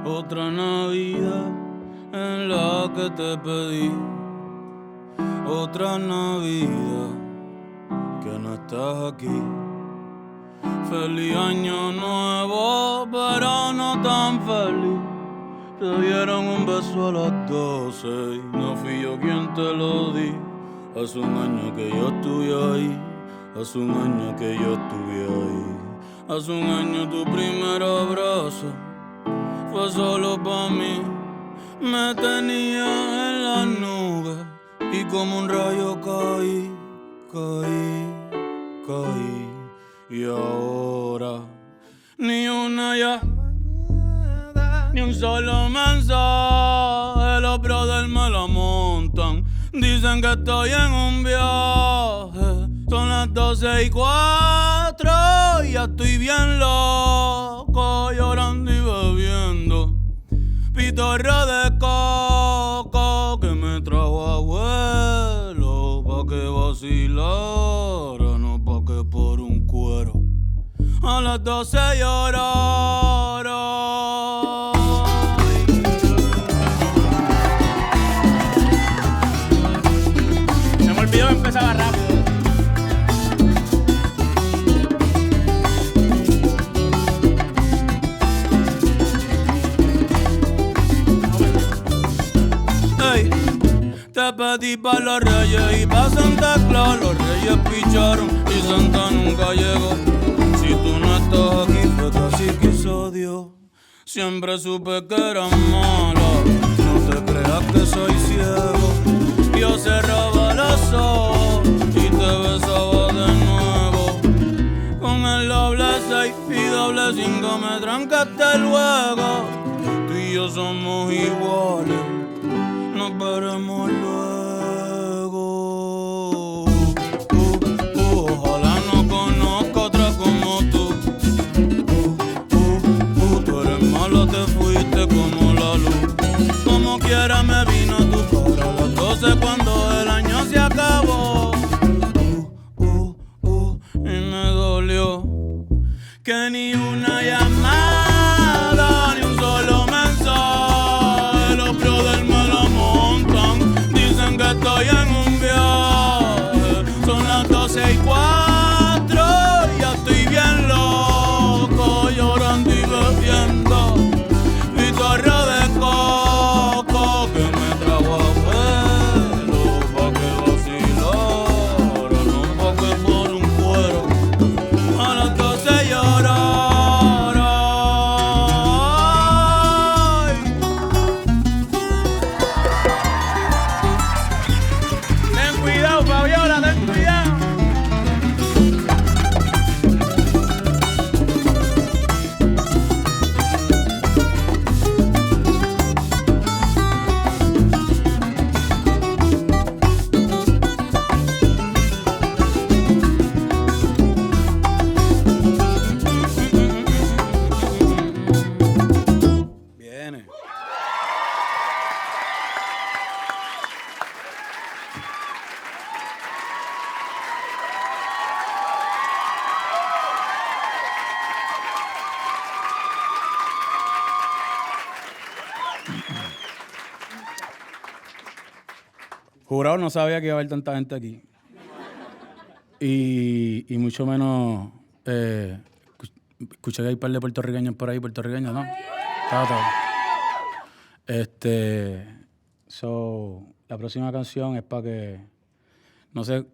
Otra Navidad en la que te pedí. Otra Navidad que no estás aquí. Feliz año nuevo, pero no tan feliz. Te dieron un beso a las 12 y no fui yo quien te lo di. Hace un año que yo estuve ahí. Hace un año que yo estuve ahí. Hace un año tu primer abrazo fue solo pa' mí. Me tenía en las nubes y como un rayo caí. Y ahora ni una llamada, ni un solo mensaje. Los brothers me la montan, dicen que estoy en un viaje. Son las 12:04 y ya estoy bien loco, llorando y bebiendo pitorro de coco que me trajo abuelo pa' que vacilara, no pa' que por un cuero a las 12 llorara. Se me olvidó que empezaba rápido. Te pedí pa' los reyes y pa' Santa Claus. Los reyes picharon y Santa nunca llegó. Si tú no estás aquí fue casi quiso Dios. Siempre supe que eras mala, no te creas que soy ciego. Yo cerraba los ojos y te besaba de nuevo. Con el doble 6 y doble 5 me trancaste luego. Tú y yo somos iguales, nos veremos luego. Ojalá no conozca otra como tú. Tú eres malo, te fuiste como la luz. Como quiera me vino tu cara a las 12 cuando el año se acabó. Y me dolió que ni una llamada, ni un solo mensaje. Los brothers me la montan, dicen que estoy en un viaje. Son las 12:04 y ya estoy bien loco, llorando y bebiendo pitorro de coco que me trajo abuelo pa' que vacilara, no pa' que por un cuero a las 12 llorara. Ten cuidado, Fabiola, ten cuidado. Viene. Jurado no sabía que iba a haber tanta gente aquí. Y mucho menos escuché que hay un par de puertorriqueños por ahí, puertorriqueños, ¿no? Todo. La próxima canción es para que, no sé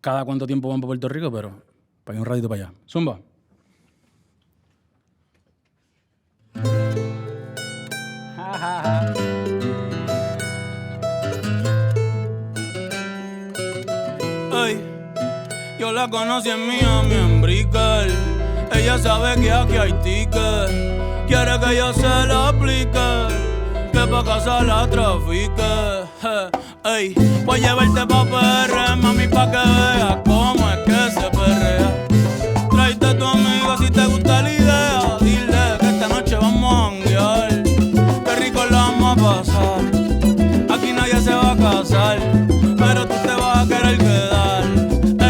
cada cuánto tiempo van para Puerto Rico, pero para ir un ratito para allá. Zumba. Ey, yo la conocí en Miami, en Brickell. Ella sabe que aquí hay ticket. Quiere que yo se la aplique, que pa' casa la trafique. Ey, voy a llevarte pa' PR, mami, pa' que veas cómo es que se perrea. Tráete a tu amiga si te gusta la idea. Dile que esta noche vamos a janguear. Qué rico la vamos a pasar. Aquí nadie se va a casar, pero tú te vas a querer quedar.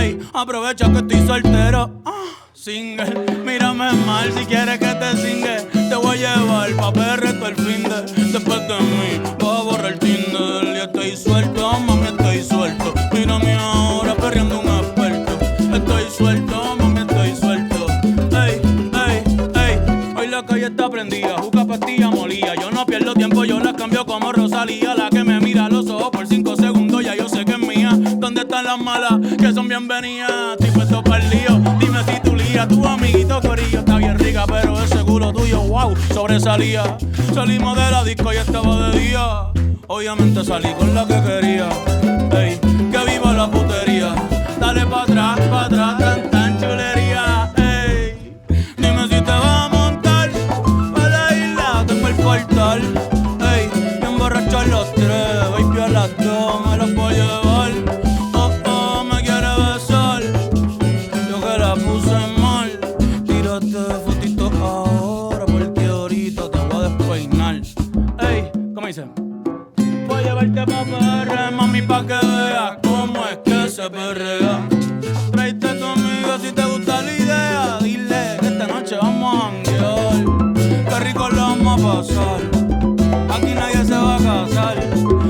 Ey, aprovecha aprovecha que estoy soltero. Single, mírame mal si quieres que te singue. Te voy a llevar pa' perre todo el finde. Después de mí, voy a borrar el Tinder. Y estoy suelto, mami, estoy suelto. Mírame ahora perreando un experto. Estoy suelto, mami, estoy suelto. Ey, ey, ey. Hoy la calle está prendida, juca, pastilla, molía. Yo no pierdo tiempo, yo la cambio como Rosalía. La que me mira a los ojos por 5 segundos, ya yo sé que es mía. ¿Dónde están las malas que son bienvenidas? Estoy puesto para el lío, dime si tú lías. Tu amiguito corillo está bien rica, pero ese culo tuyo, wow, sobresalía. Salimos de la disco y estaba de día. Obviamente salí con la que quería. Ey, que viva la putería. Dale pa' atrás, tan chulería. Ey, dime si te vas a montar pa' la isla, tengo el portal. Ey, me emborrachar los tres, baby a las 2 me los voy a llevar. Oh, me quiere besar, yo que la puse mal. Tírate fotito ahora porque ahorita te voy a despeinar. Ey, ¿cómo dice? Voy a llevarte pa' PR, mami, pa' que veas cómo es que se perrea. Tráete conmigo si te gusta la idea. Dile que esta noche vamos a janguear. Qué rico lo vamos a pasar. Aquí nadie se va a casar,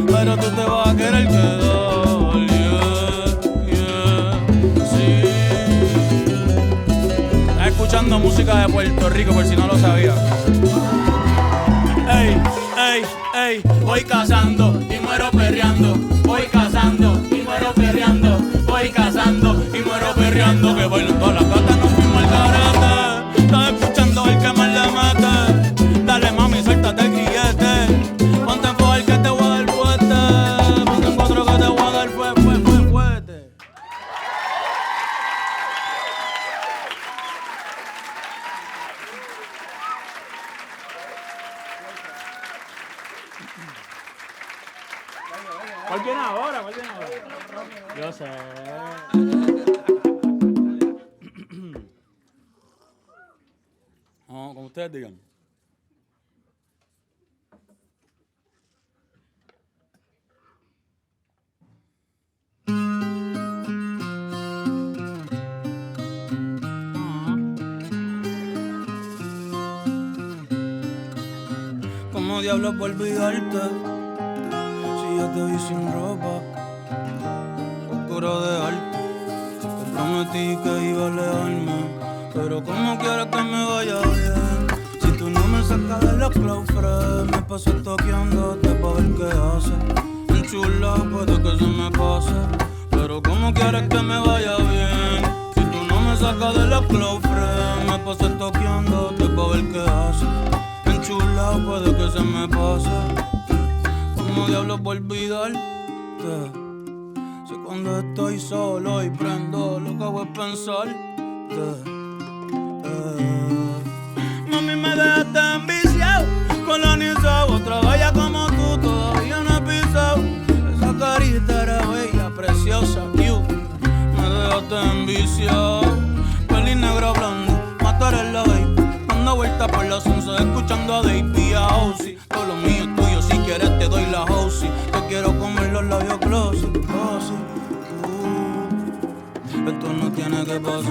pero tú te vas a querer quedar. Yeah, yeah, sí. Estás escuchando música de Puerto Rico por si no lo sabías. Ey, ey, ey, voy cazando y muero perreando. Voy cazando y muero perreando. Voy cazando y muero perreando. Que bailan todas las gatas, no fuimos al garete. Estás escuchando el que más le mete. Dale mami, suéltate el grillete. Ponte en fuego que te voy a dar fuerte. Ponte en cuatro que te voy a dar fuerte. ¿Cuál viene ahora? Yo sé. Como ustedes digan. ¿Cómo diablos por olvidarte? Yo te vi sin ropa, oscuro de alto. Te prometí que iba a alejarme, pero como quieres que me vaya bien. Si tú no me sacas de los claustros, me paso toqueándote pa' ver qué haces. En chula puede que se me pase, pero como quieres que me vaya bien. Si tú no me sacas de los claustros, me paso toqueándote pa' ver qué haces. En chula puede que se me pase. ¿Cómo diablos por olvidarte? Si cuando estoy solo y prendo, lo que hago es pensarte. Mami, me dejaste enviciado, colonizado. Otra bella como tú todavía no he pisado. Esa carita era bella, preciosa, cute. Me dejaste enviciado. Peli negra blanda, matar en la baby. Dando vueltas por las 11, escuchando a Davey a Ozzy. Todo lo mío es tuyo, si quieres te doy la Ozzy. Te quiero comer los labios glossy, glossy. Esto no tiene que pasar,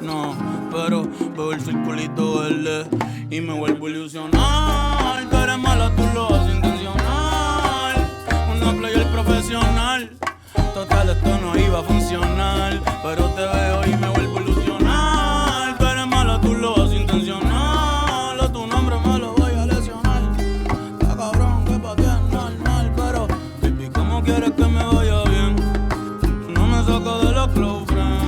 no. Pero veo el circulito verde y me vuelvo a ilusionar. Que eres mala, tú lo haces intencional. Una player profesional. Total, esto no iba a funcionar, pero te veo y me vuelvo a ilusionar. Que eres mala, tú lo haces intencional. A tu nombre me lo voy a lesionar. Está cabrón que pa' ti es normal, pero baby, ¿cómo quieres que me vaya bien? No me saco de los close friends.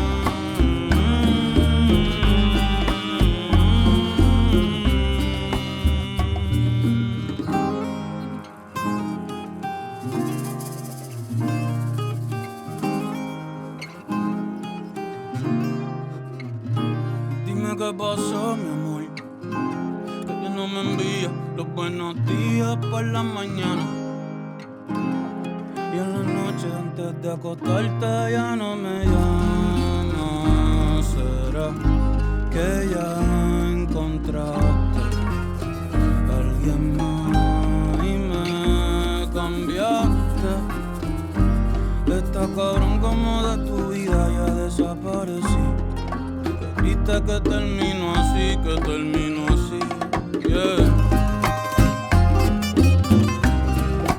¿Qué pasó, mi amor? Que ya no me envía los buenos días por la mañana. Y en la noche antes de acostarte ya no me llamas. ¿Será que ya encontraste a alguien más y me cambiaste? Está cabrón como de tu vida triste que termino así, yeah.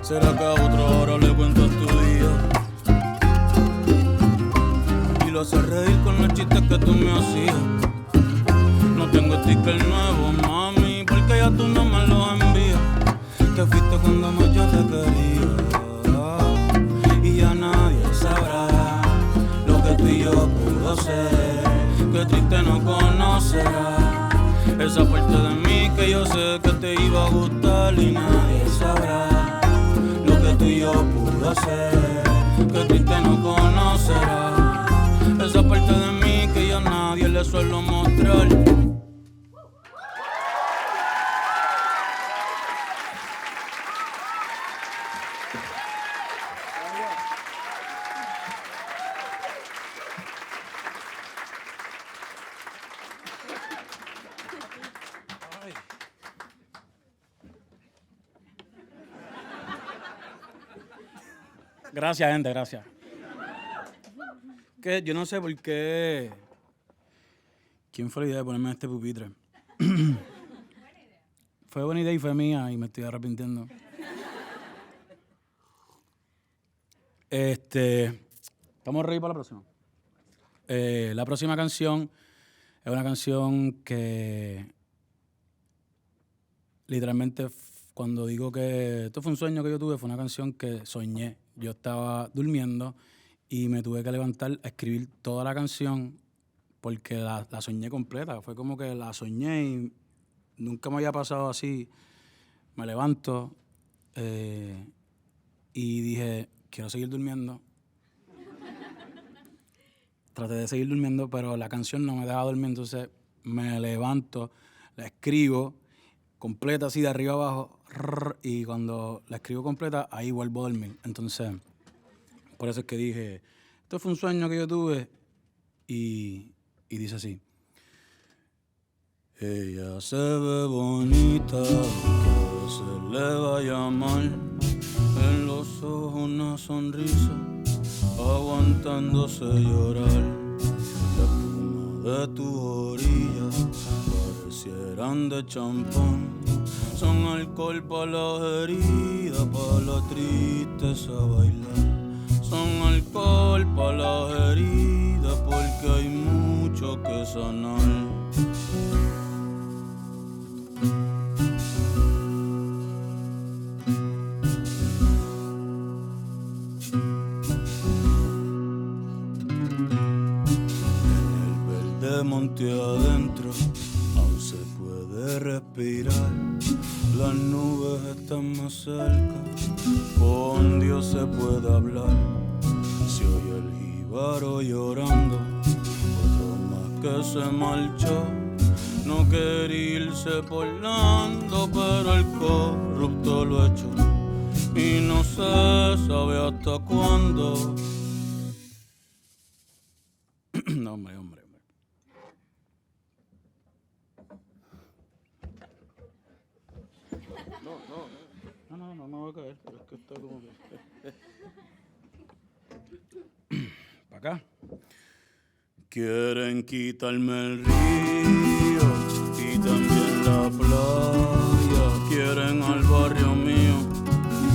¿Será que a otra hora le cuentas tu día? Y lo haces reír con los chistes que tú me hacías. No tengo sticker nuevo, mami, porque ya tú no me lo envías. Te fuiste cuando más yo te quería, y ya nadie sabrá lo que tú y yo pudo ser. Qué triste no conocerá esa parte de mí que yo sé que te iba a gustar, y nadie sabrá lo que tú y yo pudo ser. Qué triste no conocerá esa parte de mí que yo a nadie le suelo mostrar. Gracias, gente, gracias. Que yo no sé por qué. ¿Quién fue la idea de ponerme este pupitre? Fue buena idea y fue mía y me estoy arrepintiendo. ¿Estamos ready para la próxima? La próxima canción es una canción que literalmente cuando digo que esto fue un sueño que yo tuve, fue una canción que soñé. Yo estaba durmiendo y me tuve que levantar a escribir toda la canción porque la soñé completa. Fue como que la soñé y nunca me había pasado así. Me levanto y dije, quiero seguir durmiendo. Traté de seguir durmiendo, pero la canción no me dejaba dormir, entonces me levanto, la escribo completa así de arriba abajo, y cuando la escribo completa, ahí vuelvo a dormir. Entonces, por eso es que dije, esto fue un sueño que yo tuve, y dice así. Ella se ve bonita, que se le vaya mal, en los ojos una sonrisa, aguantándose llorar. La espuma de tu orilla parecieran de champán, son alcohol para las heridas, para la tristeza bailar. Son alcohol para las heridas porque hay mucho que sanar. Monte adentro, aún se puede respirar. Las nubes están más cerca, con Dios se puede hablar. Se oye el jíbaro llorando, otro más que se marchó. No quería irse porlando, pero el corrupto lo echó. Y no se sabe hasta cuándo. No, hombre. No me voy a caer, pero es que está como que... ¿Para acá? Quieren quitarme el río y también la playa. Quieren al barrio mío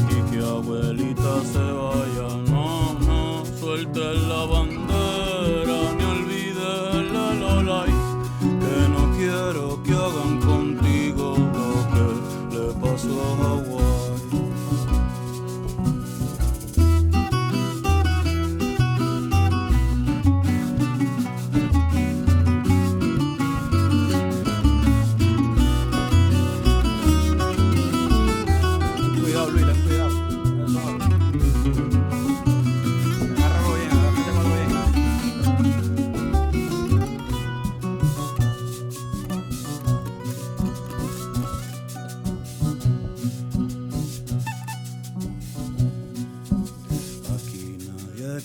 y que abuelita se vaya. No, suelten la bandera, ni olvides el lolay. Que no quiero que hagan contigo lo que le pasó a Hawái.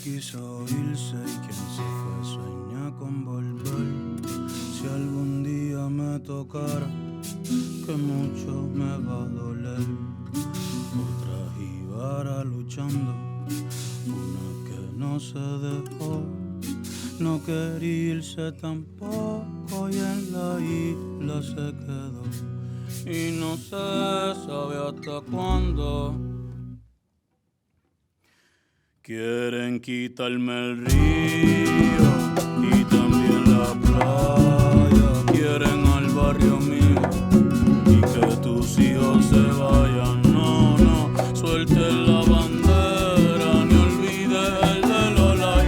Quiso irse y quien se fue sueña con volver. Si algún día me tocara, que mucho me va a doler. Otra jíbara luchando, una que no se dejó. no quería irse tampoco y en la isla se quedó. Y no se sabe hasta cuándo. Quieren quitarme el río y también la playa. Quieren al barrio mío y que tus hijos se vayan. No, no, suelten la bandera, ni olvides el de Lola.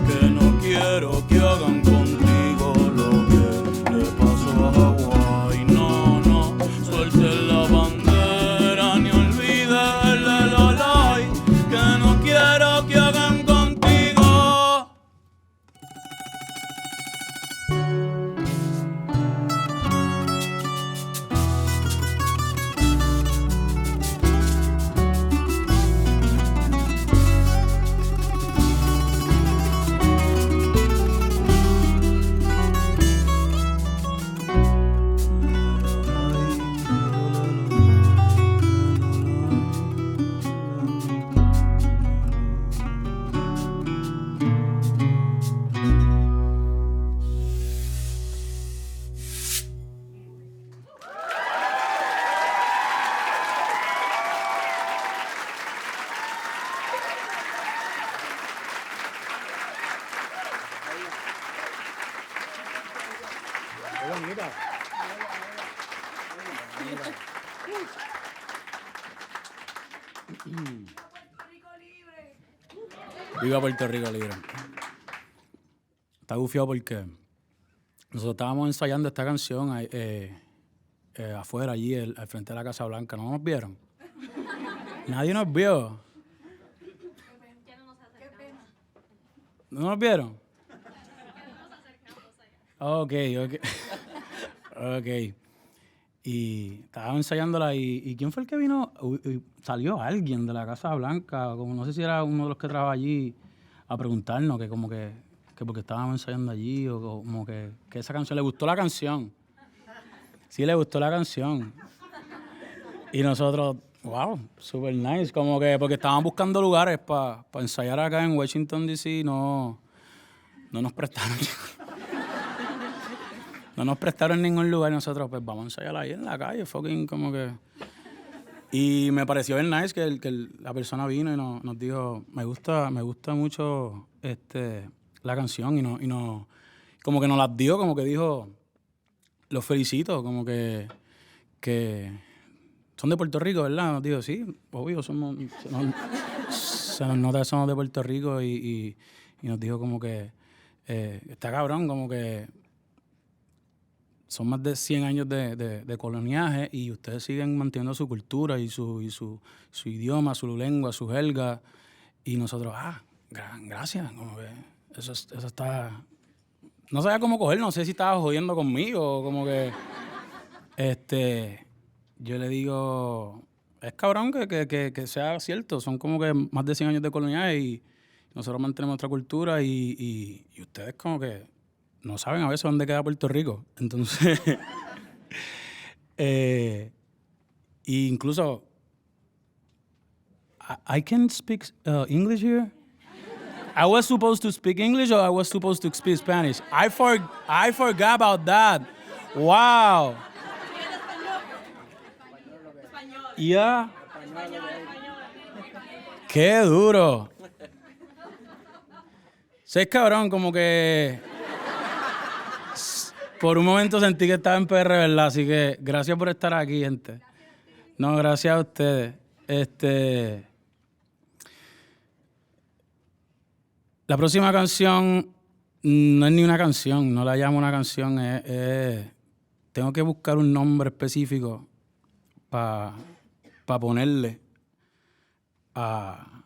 Que no quiero que hagan contigo lo que le pasó a Hawái. No, no, suelten la bandera, ni olvides el de Lola. Que no quiero que hagan contigo. Viva Puerto Rico Libre. Está gufiado porque nosotros estábamos ensayando esta canción afuera, allí, al frente de la Casa Blanca. ¿No nos vieron? Nadie nos vio. ¿No nos vieron? Ok. Ok. Y estábamos ensayándola y ¿quién fue el que vino? Salió alguien de la Casa Blanca, como no sé si era uno de los que trabajaba allí, a preguntarnos que como que porque estábamos ensayando allí o como que esa canción, le gustó la canción. Sí, le gustó la canción. Y nosotros, wow, super nice, como que porque estábamos buscando lugares para ensayar acá en Washington, D.C., no nos prestaron. No nos prestaron ningún lugar y nosotros, pues vamos a ensayar ahí en la calle, fucking como que... Y me pareció bien nice que la persona vino y nos dijo, me gusta mucho la canción y como que nos las dio, como que dijo, los felicito, como que son de Puerto Rico, ¿verdad? Nos dijo, sí, obvio, se nos nota que somos de Puerto Rico y nos dijo como que está cabrón, como que son más de 100 años de coloniaje y ustedes siguen manteniendo su cultura y su idioma, su lengua, su jerga. Y nosotros, gracias. Como que eso está... No sabía cómo coger, no sé si estaba jodiendo conmigo o como que... Yo le digo, es cabrón que sea cierto. Son como que más de 100 años de coloniaje y nosotros mantenemos nuestra cultura y ustedes como que... no saben a veces dónde queda Puerto Rico. Entonces, incluso, I can speak English here? I was supposed to speak English or I was supposed to speak Spanish? I forgot about that. Wow. Yeah. Qué duro. Sí, es cabrón, como que... Por un momento sentí que estaba en PR, ¿verdad? Así que gracias por estar aquí, gente. No, gracias a ustedes. La próxima canción no es ni una canción, no la llamo una canción. Tengo que buscar un nombre específico para ponerle a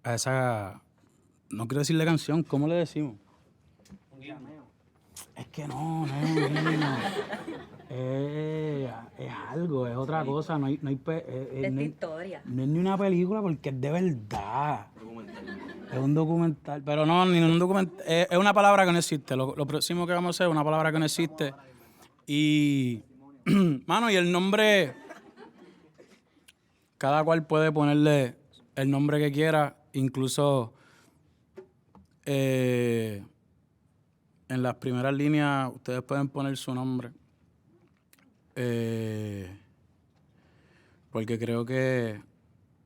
esa... No quiero decirle canción, ¿cómo le decimos? Es que no. Es algo, es otra cosa. No hay historia. No es ni una película porque es de verdad. Es un documental. Pero no, ni un documental. Es una palabra que no existe. Lo próximo que vamos a hacer es una palabra que no existe. Y, mano, y el nombre... Cada cual puede ponerle el nombre que quiera. Incluso... en las primeras líneas ustedes pueden poner su nombre. Porque creo que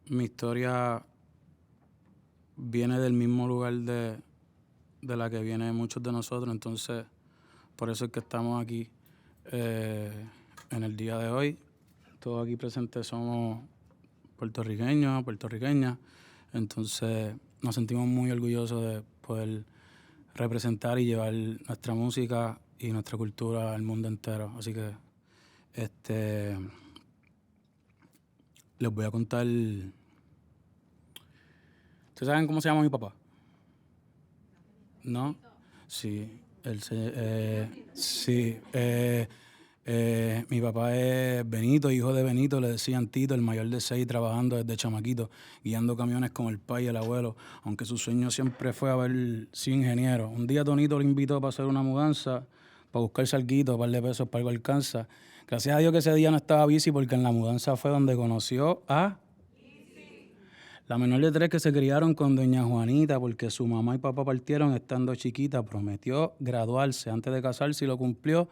mi historia viene del mismo lugar de la que vienen muchos de nosotros. Entonces, por eso es que estamos aquí en el día de hoy. Todos aquí presentes somos puertorriqueños, puertorriqueñas. Entonces, nos sentimos muy orgullosos de poder representar y llevar nuestra música y nuestra cultura al mundo entero. Así que les voy a contar. ¿Ustedes saben cómo se llama mi papá? ¿No? Sí. Mi papá es Benito, hijo de Benito, le decían Tito, el mayor de 6, trabajando desde chamaquito, guiando camiones con el pai y el abuelo, aunque su sueño siempre fue haber sido ingeniero. Un día Tonito lo invitó para hacer una mudanza, para buscarse alguito, un par de pesos para algo alcanza. Gracias a Dios que ese día no estaba bici, porque en la mudanza fue donde conoció a la menor de 3 que se criaron con doña Juanita, porque su mamá y papá partieron estando chiquita. Prometió graduarse antes de casarse y lo cumplió.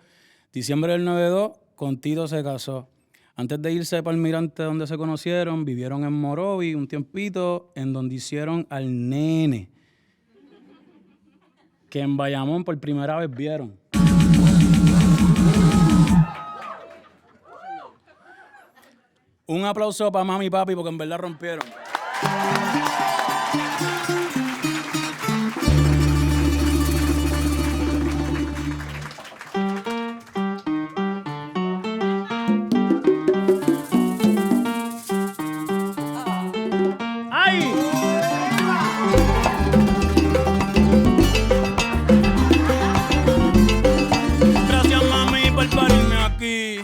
Diciembre del 92, con Tito se casó. Antes de irse para Almirante, donde se conocieron, vivieron en Morovi un tiempito, en donde hicieron al nene, que en Bayamón por primera vez vieron. Un aplauso para mami y papi, porque en verdad rompieron. ¡Ay! Gracias, mami, por parirme aquí.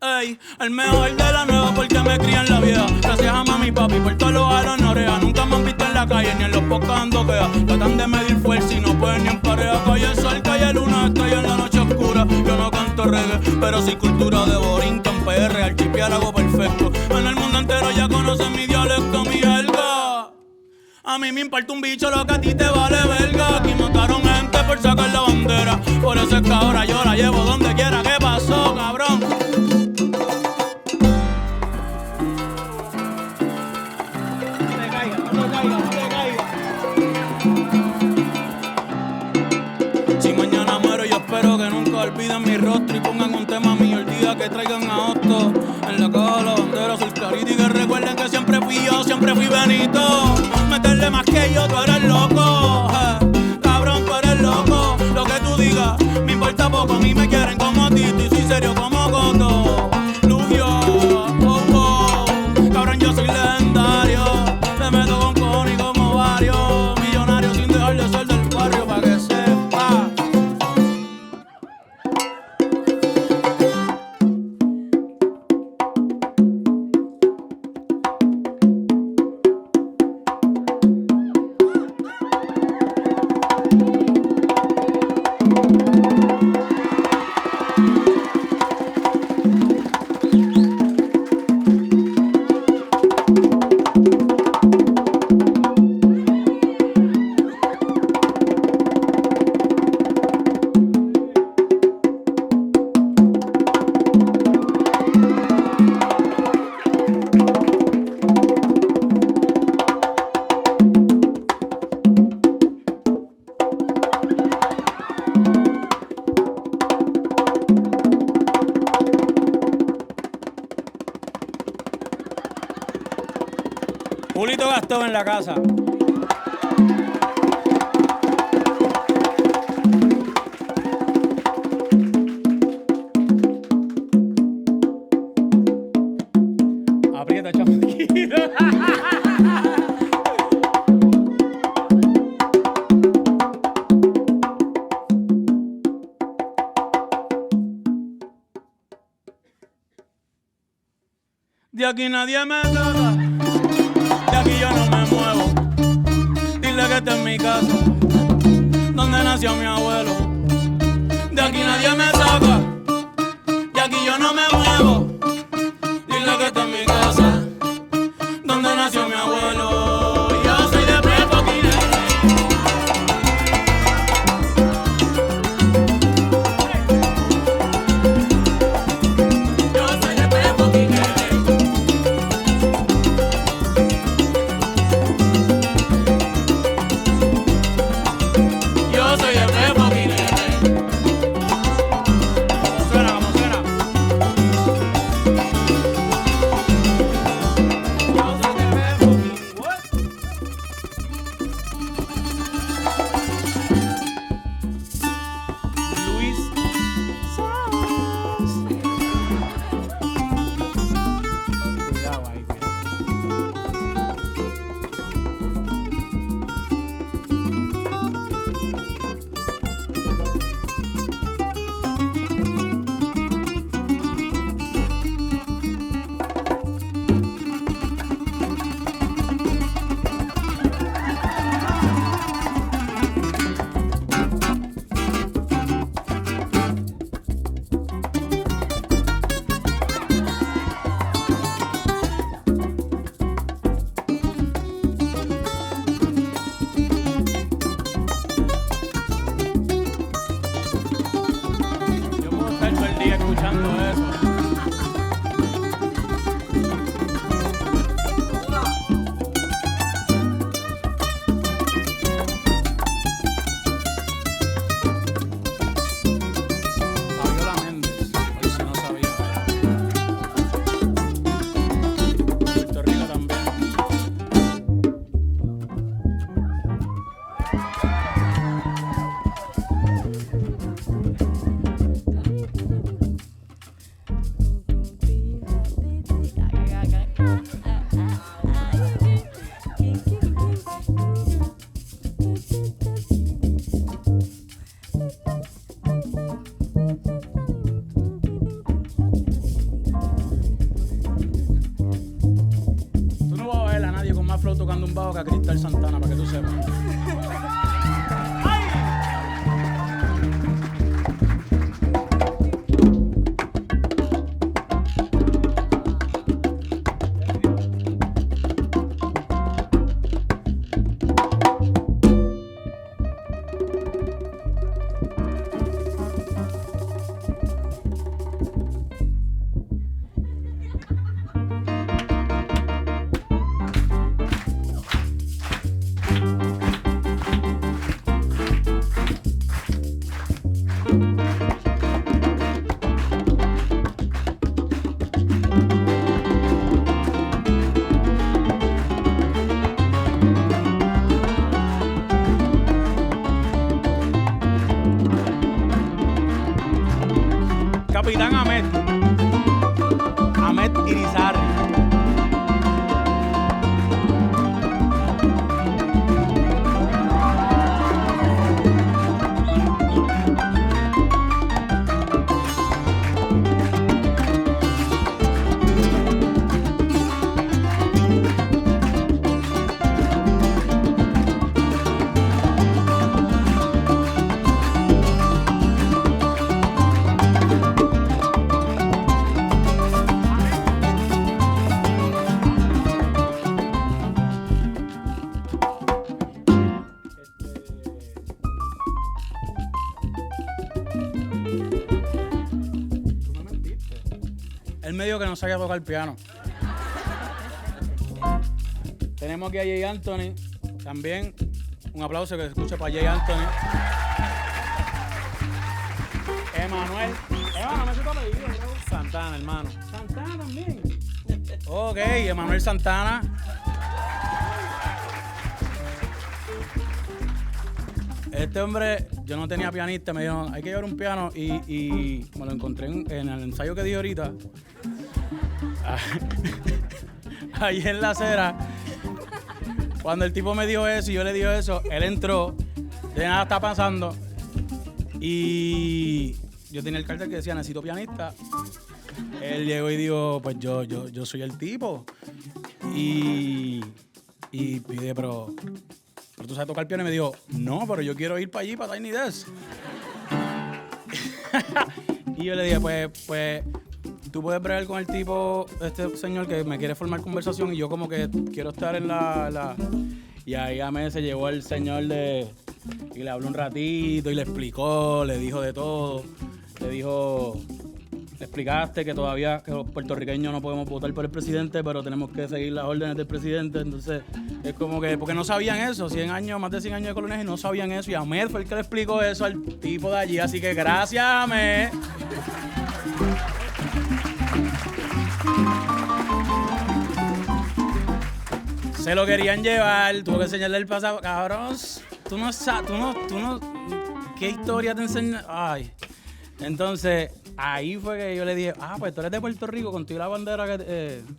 Ey, el mejor de la nueva porque me cría en la vieja. Gracias a mami y papi por todos los alonoreas. Nunca me han visto en la calle ni en los podcasts ando quea. Tratan de medir fuerza y no pueden ni en pareja. Calle el sol, calle luna, estoy en la noche oscura. Yo no canto reggae, pero sí cultura de Borinquen, PR, archipiélago perfecto. En el mundo entero ya conocen mi dialecto, mi jerga. A mí me importa un bicho lo que a ti te vale verga. Aquí mataron gente por sacar la bandera. Por eso es que ahora yo la llevo donde quiera. ¿Qué pasó, cabrón? Si mañana muero yo espero que nunca olviden mi rostro y pongan un tema mío el día que traigan a Otto. En la caja de la bandera soy clarito y que recuerden que siempre fui yo, siempre fui Benito. Meterle más que yo, tú eres loco. Cabrón, tú eres loco. Lo que tú digas me importa poco. A mí me quieren como a ti y soy serio como Coto. Lugio, oh, oh. Cabrón, yo soy legendario. Me meto con cojones como varios. Millonario sin dejar de ser del barrio pa' que sepa. Julito Gastón en la casa. Aprieta, chamaquito. De aquí nadie me toca. De aquí yo no me muevo. Dile que esta es mi casa, donde nació mi abuelo. De aquí nadie me saca. De aquí yo no me muevo. Dile que esta es mi casa, donde nació mi abuelo. Yo soy de Prepo Guinea. escuchando eso. Fabiola Méndez, por si no sabía. Puerto Rico también. Tú no vas a ver a nadie con más flow tocando un bajo que a Cristal Santana, para que tú sepas. Capitán Ahmed Irizarry. Él me dijo que no sabía tocar el piano. Tenemos aquí a Jay Anthony. También un aplauso que se escuche para Jay Anthony. Emanuel. No me sé tu apellido, bro. Santana, hermano. Santana también. Ok, Emanuel Santana. Este hombre, yo no tenía pianista, me dijo, hay que llevar un piano y me lo encontré en el ensayo que di ahorita. Ahí en la acera. Cuando el tipo me dijo eso y yo le dije eso, él entró, de nada está pasando. Y yo tenía el cartel que decía, necesito pianista. Él llegó y dijo, pues yo soy el tipo. Y pide, pero tú sabes tocar piano. Y me dijo, no, pero yo quiero ir para allí, para Tiny Desk. Y yo le dije, pues tú puedes bregar con el tipo, este señor que me quiere formar conversación y yo como que quiero estar en la... Y ahí a mí se llegó el señor y le habló un ratito y le explicó, le dijo de todo. Le explicaste que todavía que los puertorriqueños no podemos votar por el presidente, pero tenemos que seguir las órdenes del presidente. Entonces es como que, porque no sabían eso, más de 100 años de colonias y no sabían eso. Y Ahmed fue el que le explicó eso al tipo de allí. Así que gracias, Ahmed. Se lo querían llevar, tuvo que enseñarle el pasado. Cabrón, tú no sabes, ¿qué historia te enseña? Ay. Entonces, ahí fue que yo le dije, pues tú eres de Puerto Rico, contigo la bandera,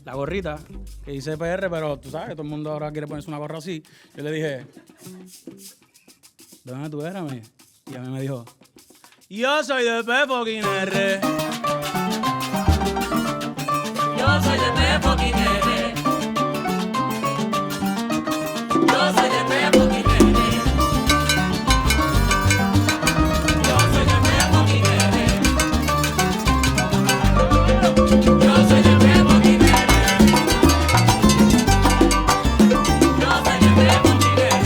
la gorrita, que dice PR, pero tú sabes que todo el mundo ahora quiere ponerse una gorra así. Yo le dije, ¿de dónde tú eres, amigo? Y a mí me dijo, yo soy de P-Fucking R. Yo soy de P-Fucking R. Yo soy de P-Fucking R. Yo soy de P-Fucking R. Yo soy de P-Fucking R. Yo soy de P-Fucking R.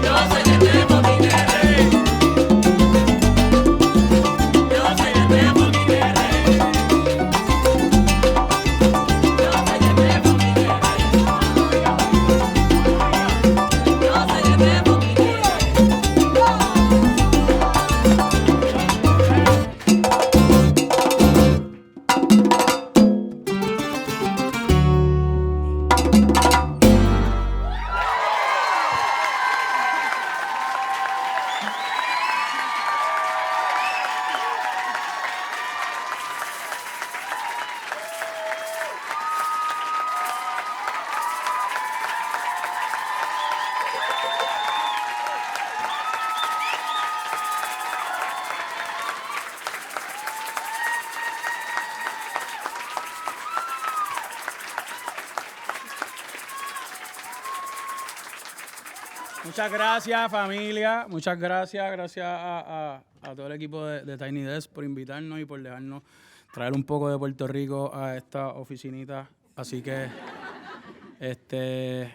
Yo soy de P-Fucking R. bebo mi Muchas gracias, familia. Muchas gracias. Gracias a todo el equipo de Tiny Desk por invitarnos y por dejarnos traer un poco de Puerto Rico a esta oficinita. Así que espero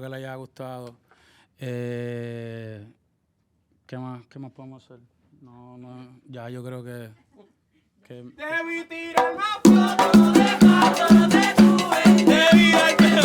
que les haya gustado. ¿Qué más podemos hacer? No, ya yo creo que debí tirar más fotos de cuando no te tuve. Debí darte